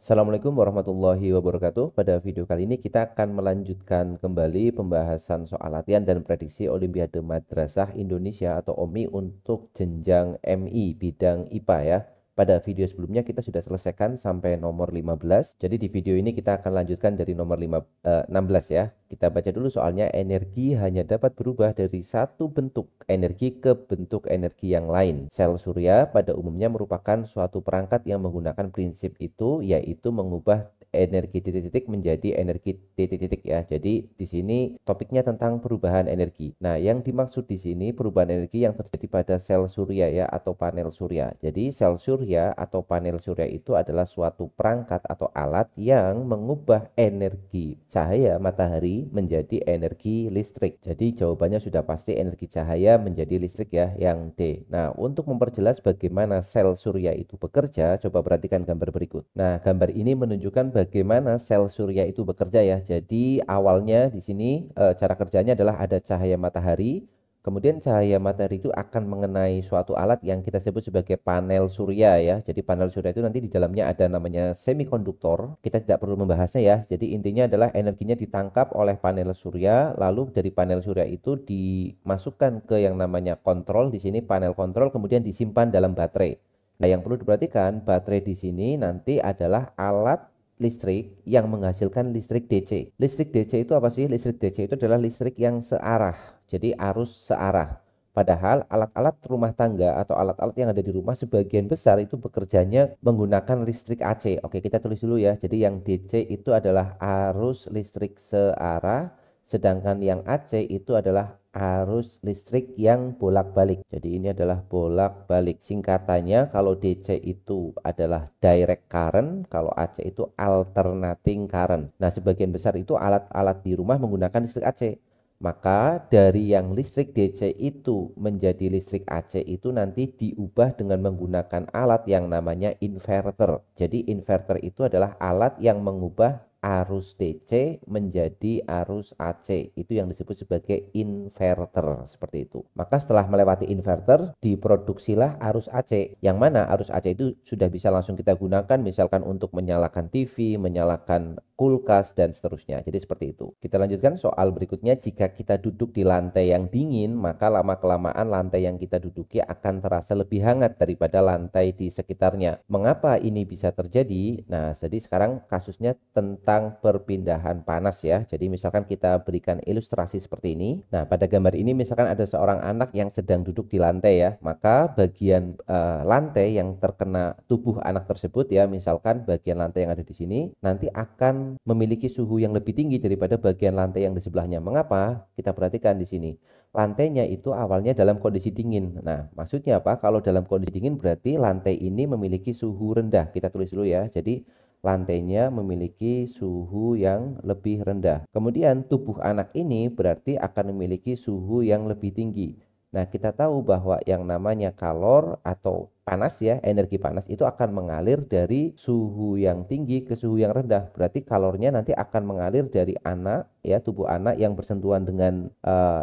Assalamualaikum warahmatullahi wabarakatuh. Pada video kali ini kita akan melanjutkan kembali pembahasan soal latihan dan prediksi Olimpiade Madrasah Indonesia atau OMI untuk jenjang MI bidang IPA ya. Pada video sebelumnya kita sudah selesaikan sampai nomor 15. Jadi di video ini kita akan lanjutkan dari nomor 16 ya. Kita baca dulu soalnya. Energi hanya dapat berubah dari satu bentuk energi ke bentuk energi yang lain. Sel surya pada umumnya merupakan suatu perangkat yang menggunakan prinsip itu, yaitu mengubah energi titik-titik menjadi energi titik-titik ya. Jadi di sini topiknya tentang perubahan energi. Nah, yang dimaksud di sini perubahan energi yang terjadi pada sel surya ya atau panel surya. Jadi sel surya atau panel surya itu adalah suatu perangkat atau alat yang mengubah energi cahaya matahari menjadi energi listrik. Jadi jawabannya sudah pasti energi cahaya menjadi listrik ya, yang D. Nah, untuk memperjelas bagaimana sel surya itu bekerja, coba perhatikan gambar berikut. Nah, gambar ini menunjukkan bagaimana sel surya itu bekerja ya. Jadi awalnya di sini cara kerjanya adalah ada cahaya matahari. Kemudian cahaya matahari itu akan mengenai suatu alat yang kita sebut sebagai panel surya ya. Jadi panel surya itu nanti di dalamnya ada namanya semikonduktor. Kita tidak perlu membahasnya ya. Jadi intinya adalah energinya ditangkap oleh panel surya, lalu dari panel surya itu dimasukkan ke yang namanya kontrol di sini, panel kontrol, kemudian disimpan dalam baterai. Nah, yang perlu diperhatikan, baterai di sini nanti adalah alat listrik yang menghasilkan listrik DC. Listrik DC itu apa sih? Listrik DC itu adalah listrik yang searah. Jadi arus searah. Padahal alat-alat rumah tangga atau alat-alat yang ada di rumah sebagian besar itu bekerjanya menggunakan listrik AC. Oke, kita tulis dulu ya. Jadi yang DC itu adalah arus listrik searah, sedangkan yang AC itu adalah arus listrik yang bolak-balik. Jadi ini adalah bolak-balik. Singkatannya kalau DC itu adalah direct current, kalau AC itu alternating current. Nah, sebagian besar itu alat-alat di rumah menggunakan listrik AC. Maka dari yang listrik DC itu menjadi listrik AC itu nanti diubah dengan menggunakan alat yang namanya inverter. Jadi inverter itu adalah alat yang mengubah arus DC menjadi arus AC. Itu yang disebut sebagai inverter, seperti itu. Maka setelah melewati inverter, diproduksilah arus AC. Yang mana arus AC itu sudah bisa langsung kita gunakan misalkan untuk menyalakan TV, menyalakan kulkas, dan seterusnya. Jadi seperti itu. Kita lanjutkan soal berikutnya. Jika kita duduk di lantai yang dingin, maka lama-kelamaan lantai yang kita duduki akan terasa lebih hangat daripada lantai di sekitarnya. Mengapa ini bisa terjadi? Nah, jadi sekarang kasusnya tentang perpindahan panas ya. Jadi misalkan kita berikan ilustrasi seperti ini. Nah, pada gambar ini misalkan ada seorang anak yang sedang duduk di lantai ya. Maka bagian lantai yang terkena tubuh anak tersebut ya, misalkan bagian lantai yang ada di sini nanti akan memiliki suhu yang lebih tinggi daripada bagian lantai yang di sebelahnya. Mengapa? Kita perhatikan di sini. Lantainya itu awalnya dalam kondisi dingin. Nah, maksudnya apa? Kalau dalam kondisi dingin berarti lantai ini memiliki suhu rendah. Kita tulis dulu ya. Jadi lantainya memiliki suhu yang lebih rendah. Kemudian tubuh anak ini berarti akan memiliki suhu yang lebih tinggi. Nah, kita tahu bahwa yang namanya kalor atau panas ya, energi panas itu akan mengalir dari suhu yang tinggi ke suhu yang rendah. Berarti kalornya nanti akan mengalir dari anak ya, tubuh anak yang bersentuhan dengan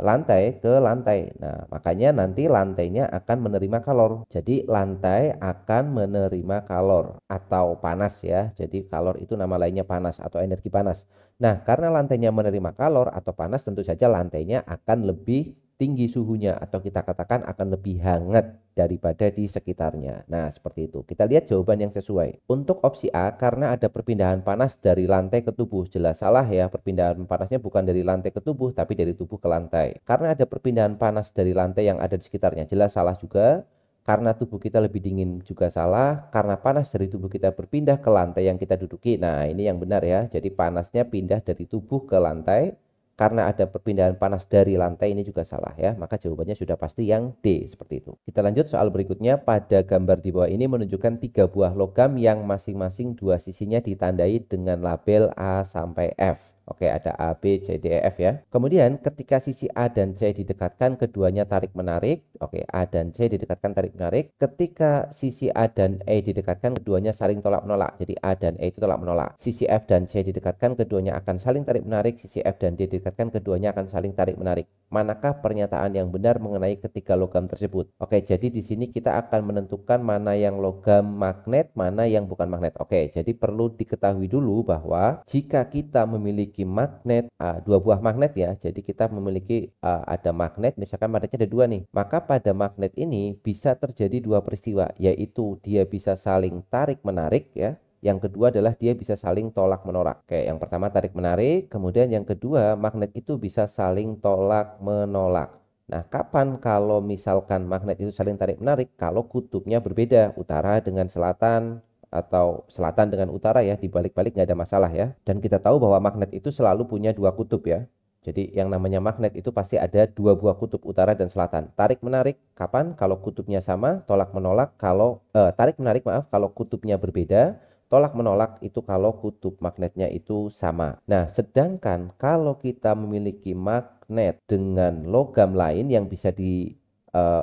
lantai ke lantai. Nah, makanya nanti lantainya akan menerima kalor. Jadi lantai akan menerima kalor atau panas ya. Jadi kalor itu nama lainnya panas atau energi panas. Nah, karena lantainya menerima kalor atau panas, tentu saja lantainya akan lebih tinggi suhunya atau kita katakan akan lebih hangat daripada di sekitarnya. Nah, seperti itu. Kita lihat jawaban yang sesuai. Untuk opsi A, karena ada perpindahan panas dari lantai ke tubuh. Jelas salah ya, perpindahan panasnya bukan dari lantai ke tubuh, tapi dari tubuh ke lantai. Karena ada perpindahan panas dari lantai yang ada di sekitarnya. Jelas salah juga. Karena tubuh kita lebih dingin juga salah. Karena panas dari tubuh kita berpindah ke lantai yang kita duduki. Nah, ini yang benar ya. Jadi panasnya pindah dari tubuh ke lantai. Karena ada perpindahan panas dari lantai, ini juga salah ya. Maka jawabannya sudah pasti yang D, seperti itu. Kita lanjut soal berikutnya. Pada gambar di bawah ini menunjukkan 3 buah logam yang masing-masing dua sisinya ditandai dengan label A sampai F. Oke, ada A, B, C, D, E, F ya. Kemudian ketika sisi A dan C didekatkan, keduanya tarik-menarik. Oke, A dan C didekatkan tarik-menarik. Ketika sisi A dan E didekatkan, keduanya saling tolak-menolak. Jadi A dan E itu tolak-menolak. Sisi F dan C didekatkan, keduanya akan saling tarik-menarik. Sisi F dan D didekatkan keduanya akan saling tarik-menarik. Manakah pernyataan yang benar mengenai ketiga logam tersebut? Oke, jadi di sini kita akan menentukan mana yang logam magnet, mana yang bukan magnet. Oke, jadi perlu diketahui dulu bahwa jika kita memiliki magnet, dua buah magnet ya, jadi kita memiliki ada magnet, misalkan magnetnya ada dua nih, maka pada magnet ini bisa terjadi dua peristiwa, yaitu dia bisa saling tarik-menarik ya. Yang kedua adalah dia bisa saling tolak-menolak. Oke, yang pertama tarik-menarik, kemudian yang kedua magnet itu bisa saling tolak-menolak. Nah, kapan kalau misalkan magnet itu saling tarik-menarik? Kalau kutubnya berbeda, utara dengan selatan atau selatan dengan utara ya, dibalik-balik nggak ada masalah ya. Dan kita tahu bahwa magnet itu selalu punya dua kutub ya. Jadi yang namanya magnet itu pasti ada dua buah kutub, utara dan selatan. Tarik-menarik kapan? Kalau kutubnya sama, tolak-menolak kalau tarik-menarik maaf kalau kutubnya berbeda. Tolak menolak itu kalau kutub magnetnya itu sama. Nah, sedangkan kalau kita memiliki magnet dengan logam lain yang bisa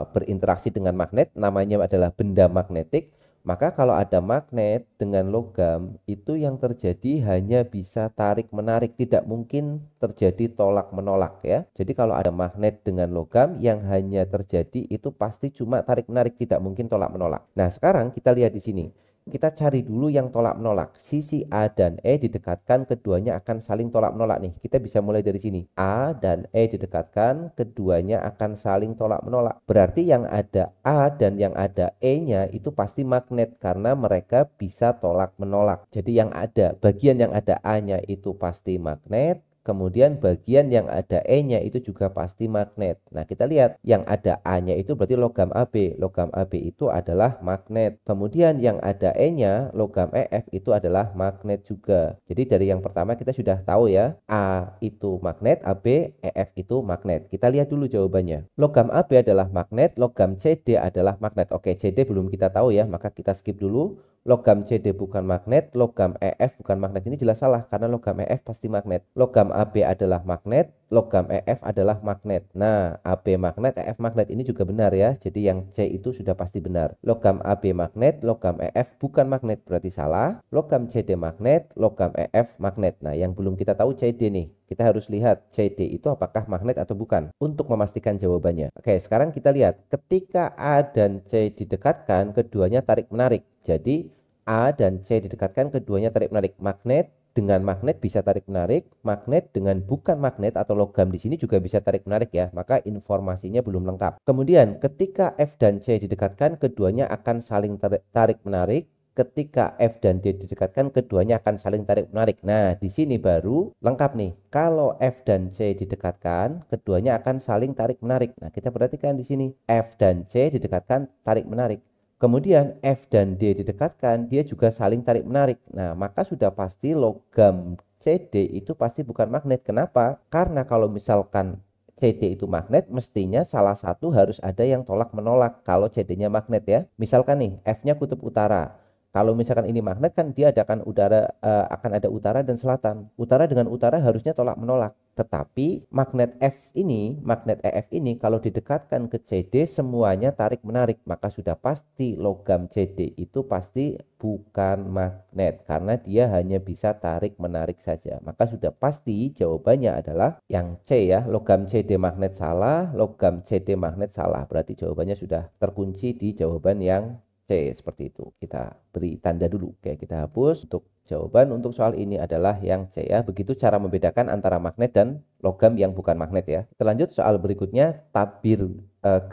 berinteraksi dengan magnet, namanya adalah benda magnetik, maka kalau ada magnet dengan logam, itu yang terjadi hanya bisa tarik-menarik, tidak mungkin terjadi tolak-menolak ya. Jadi kalau ada magnet dengan logam, yang hanya terjadi itu pasti cuma tarik-menarik, tidak mungkin tolak-menolak. Nah, sekarang kita lihat di sini. Kita cari dulu yang tolak menolak. Sisi A dan E didekatkan, keduanya akan saling tolak menolak nih. Kita bisa mulai dari sini. A dan E didekatkan, keduanya akan saling tolak menolak. Berarti yang ada A dan yang ada E-nya itu pasti magnet karena mereka bisa tolak menolak. Jadi yang ada bagian yang ada A-nya itu pasti magnet. Kemudian bagian yang ada E-nya itu juga pasti magnet. Nah, kita lihat yang ada A-nya itu berarti logam AB. Logam AB itu adalah magnet. Kemudian yang ada E-nya, logam EF itu adalah magnet juga. Jadi dari yang pertama kita sudah tahu ya, A itu magnet, AB, EF itu magnet. Kita lihat dulu jawabannya. Logam AB adalah magnet, logam CD adalah magnet. Oke, CD belum kita tahu ya, maka kita skip dulu. Logam CD bukan magnet, logam EF bukan magnet. Ini jelas salah karena logam EF pasti magnet. Logam AB adalah magnet, logam EF adalah magnet. Nah, AB magnet, EF magnet ini juga benar ya. Jadi yang C itu sudah pasti benar. Logam AB magnet, logam EF bukan magnet berarti salah. Logam CD magnet, logam EF magnet. Nah, yang belum kita tahu CD nih. Kita harus lihat CD itu apakah magnet atau bukan untuk memastikan jawabannya. Oke, sekarang kita lihat ketika A dan C didekatkan, keduanya tarik-menarik. Jadi A dan C didekatkan, keduanya tarik-menarik. Magnet dengan magnet bisa tarik-menarik, magnet dengan bukan magnet atau logam di sini juga bisa tarik-menarik ya. Maka informasinya belum lengkap. Kemudian ketika F dan C didekatkan, keduanya akan saling tarik-menarik. Ketika F dan D didekatkan, keduanya akan saling tarik-menarik. Nah, di sini baru lengkap nih. Kalau F dan C didekatkan, keduanya akan saling tarik-menarik. Nah, kita perhatikan di sini. F dan C didekatkan, tarik-menarik. Kemudian F dan D didekatkan, dia juga saling tarik-menarik. Nah, maka sudah pasti logam CD itu pasti bukan magnet. Kenapa? Karena kalau misalkan CD itu magnet, mestinya salah satu harus ada yang tolak-menolak kalau CD-nya magnet ya. Misalkan nih, F-nya kutub utara. Kalau misalkan ini magnet kan dia akan ada utara dan selatan. Utara dengan utara harusnya tolak menolak. Tetapi magnet F ini, magnet EF ini kalau didekatkan ke CD semuanya tarik menarik. Maka sudah pasti logam CD itu pasti bukan magnet karena dia hanya bisa tarik menarik saja. Maka sudah pasti jawabannya adalah yang C ya. Logam CD magnet salah, logam CD magnet salah. Berarti jawabannya sudah terkunci di jawaban yang C seperti itu. Kita beri tanda dulu. Oke, kita hapus. Untuk jawaban untuk soal ini adalah yang C ya. Begitu cara membedakan antara magnet dan logam yang bukan magnet ya. Kita lanjut soal berikutnya.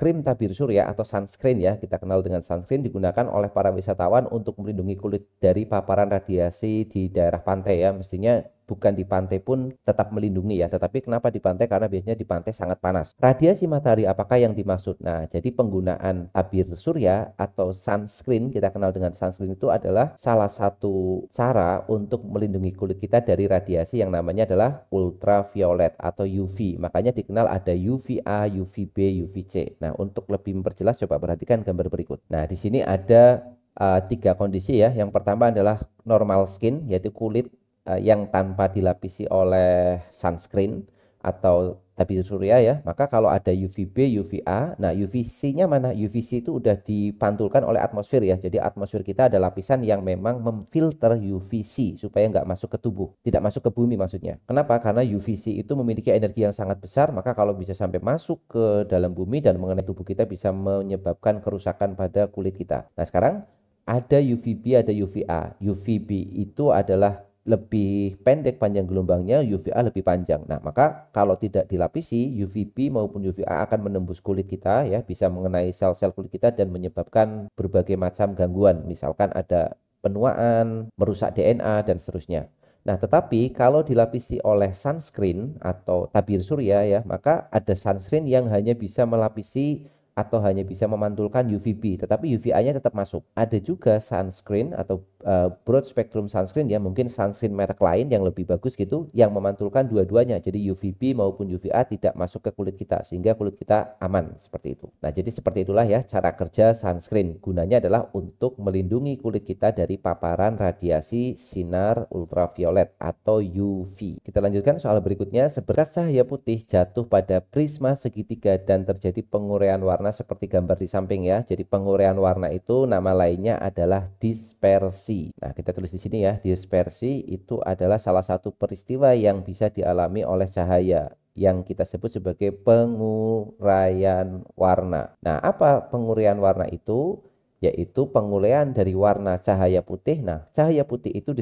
Krim tabir surya atau sunscreen ya. Kita kenal dengan sunscreen digunakan oleh para wisatawan untuk melindungi kulit dari paparan radiasi di daerah pantai ya. Mestinya bukan di pantai pun tetap melindungi ya. Tetapi kenapa di pantai? Karena biasanya di pantai sangat panas. Radiasi matahari apakah yang dimaksud? Nah, jadi penggunaan tabir surya atau sunscreen, kita kenal dengan sunscreen itu adalah salah satu cara untuk melindungi kulit kita dari radiasi yang namanya adalah ultraviolet atau UV. Makanya dikenal ada UVA, UVB, UVC. Nah, untuk lebih memperjelas coba perhatikan gambar berikut. Nah, di sini ada tiga kondisi ya. Yang pertama adalah normal skin, yaitu kulit yang tanpa dilapisi oleh sunscreen atau tabir surya ya, maka kalau ada UVB, UVA, nah UVC-nya mana? UVC itu udah dipantulkan oleh atmosfer ya. Jadi atmosfer kita ada lapisan yang memang memfilter UVC supaya nggak masuk ke tubuh, tidak masuk ke bumi maksudnya. Kenapa? Karena UVC itu memiliki energi yang sangat besar, maka kalau bisa sampai masuk ke dalam bumi dan mengenai tubuh kita bisa menyebabkan kerusakan pada kulit kita. Nah sekarang ada UVB, ada UVA. UVB itu adalah lebih pendek panjang gelombangnya, UVA lebih panjang. Nah, maka kalau tidak dilapisi, UVB maupun UVA akan menembus kulit kita ya, bisa mengenai sel-sel kulit kita dan menyebabkan berbagai macam gangguan. Misalkan ada penuaan, merusak DNA dan seterusnya. Nah, tetapi kalau dilapisi oleh sunscreen atau tabir surya ya, maka ada sunscreen yang hanya bisa melapisi atau hanya bisa memantulkan UVB, tetapi UVA-nya tetap masuk. Ada juga sunscreen atau broad spectrum sunscreen ya, mungkin sunscreen merek lain yang lebih bagus gitu, yang memantulkan dua-duanya. Jadi UVB maupun UVA tidak masuk ke kulit kita, sehingga kulit kita aman seperti itu. Nah, jadi seperti itulah ya cara kerja sunscreen. Gunanya adalah untuk melindungi kulit kita dari paparan radiasi sinar ultraviolet atau UV. Kita lanjutkan soal berikutnya. Seberkas cahaya putih jatuh pada prisma segitiga dan terjadi penguraian warna seperti gambar di samping ya. Jadi penguraian warna itu nama lainnya adalah dispersi. Nah, kita tulis di sini ya, dispersi itu adalah salah satu peristiwa yang bisa dialami oleh cahaya yang kita sebut sebagai penguraian warna. Nah, apa penguraian warna itu? Yaitu penguraian dari warna cahaya putih. Nah, cahaya putih itu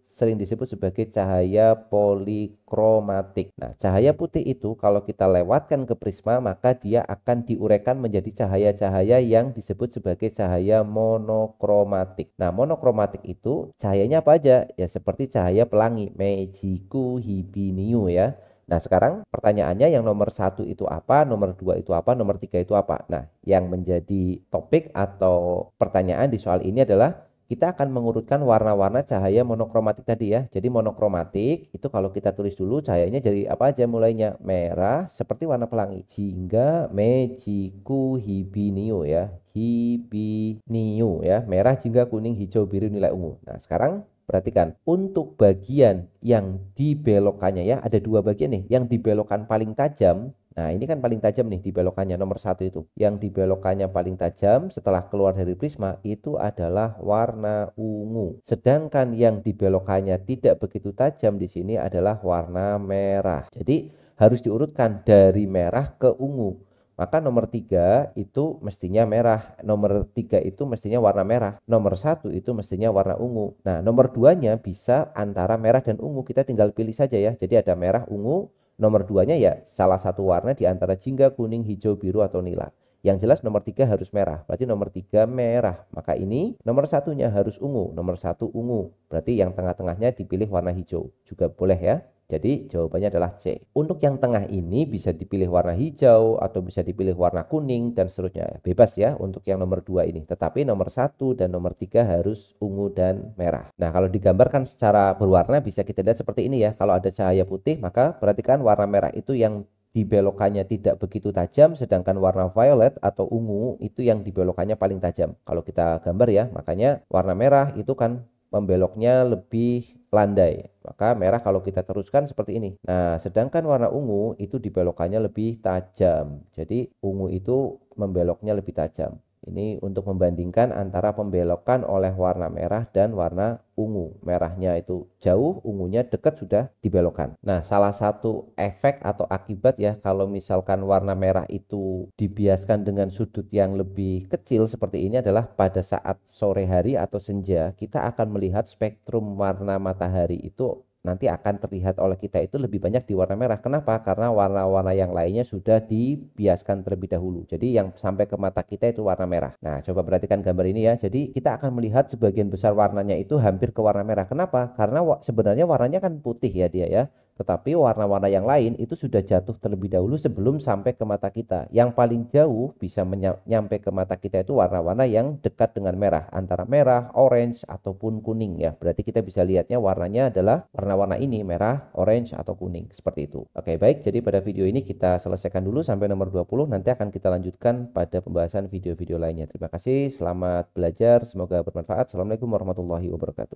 sering disebut sebagai cahaya polikromatik. Nah, cahaya putih itu kalau kita lewatkan ke prisma, maka dia akan diuraikan menjadi cahaya-cahaya yang disebut sebagai cahaya monokromatik. Nah, monokromatik itu cahayanya apa aja? Ya seperti cahaya pelangi, Meijiku Hibiniu ya. Nah, sekarang pertanyaannya yang nomor 1 itu apa, nomor 2 itu apa, nomor 3 itu apa? Nah, yang menjadi topik atau pertanyaan di soal ini adalah kita akan mengurutkan warna-warna cahaya monokromatik tadi ya. Jadi monokromatik itu kalau kita tulis dulu cahayanya jadi apa aja mulainya? Merah seperti warna pelangi. Jingga, Meijiku, Hibiniu ya. Hibiniu ya. Merah, jingga, kuning, hijau, biru, nilai ungu. Nah, sekarang perhatikan, untuk bagian yang dibelokkannya ya, ada dua bagian nih. Yang dibelokkan paling tajam, nah ini kan paling tajam nih dibelokkannya nomor 1 itu. Yang dibelokkannya paling tajam setelah keluar dari prisma itu adalah warna ungu. Sedangkan yang dibelokkannya tidak begitu tajam di sini adalah warna merah. Jadi harus diurutkan dari merah ke ungu. Maka nomor 3 itu mestinya merah, nomor 3 itu mestinya warna merah, nomor 1 itu mestinya warna ungu. Nah, nomor 2-nya bisa antara merah dan ungu, kita tinggal pilih saja ya. Jadi ada merah, ungu, nomor 2-nya ya salah satu warna di antara jingga, kuning, hijau, biru, atau nila. Yang jelas nomor 3 harus merah, berarti nomor 3 merah. Maka ini nomor 1-nya harus ungu, nomor 1 ungu. Berarti yang tengah-tengahnya dipilih warna hijau, juga boleh ya. Jadi jawabannya adalah C. Untuk yang tengah ini bisa dipilih warna hijau atau bisa dipilih warna kuning dan seterusnya. Bebas ya untuk yang nomor 2 ini. Tetapi nomor 1 dan nomor 3 harus ungu dan merah. Nah, kalau digambarkan secara berwarna bisa kita lihat seperti ini ya. Kalau ada cahaya putih maka perhatikan warna merah itu yang dibelokkannya tidak begitu tajam, sedangkan warna violet atau ungu itu yang dibelokkannya paling tajam. Kalau kita gambar ya, makanya warna merah itu kan membeloknya lebih landai. Maka merah kalau kita teruskan seperti ini. Nah, sedangkan warna ungu itu dibelokkannya lebih tajam. Jadi ungu itu membeloknya lebih tajam. Ini untuk membandingkan antara pembelokan oleh warna merah dan warna ungu. Merahnya itu jauh, ungunya dekat sudah dibelokkan. Nah, salah satu efek atau akibat ya kalau misalkan warna merah itu dibiaskan dengan sudut yang lebih kecil seperti ini adalah pada saat sore hari atau senja kita akan melihat spektrum warna matahari itu nanti akan terlihat oleh kita itu lebih banyak di warna merah. Kenapa? Karena warna-warna yang lainnya sudah dibiaskan terlebih dahulu. Jadi yang sampai ke mata kita itu warna merah. Nah, coba perhatikan gambar ini ya. Jadi kita akan melihat sebagian besar warnanya itu hampir ke warna merah. Kenapa? Karena sebenarnya warnanya kan putih ya dia ya. Tetapi warna-warna yang lain itu sudah jatuh terlebih dahulu sebelum sampai ke mata kita. Yang paling jauh bisa nyampe ke mata kita itu warna-warna yang dekat dengan merah. Antara merah, orange, ataupun kuning ya. Berarti kita bisa lihatnya warnanya adalah warna-warna ini, merah, orange, atau kuning. Seperti itu. Oke, baik. Jadi pada video ini kita selesaikan dulu sampai nomor 20. Nanti akan kita lanjutkan pada pembahasan video-video lainnya. Terima kasih. Selamat belajar. Semoga bermanfaat. Assalamualaikum warahmatullahi wabarakatuh.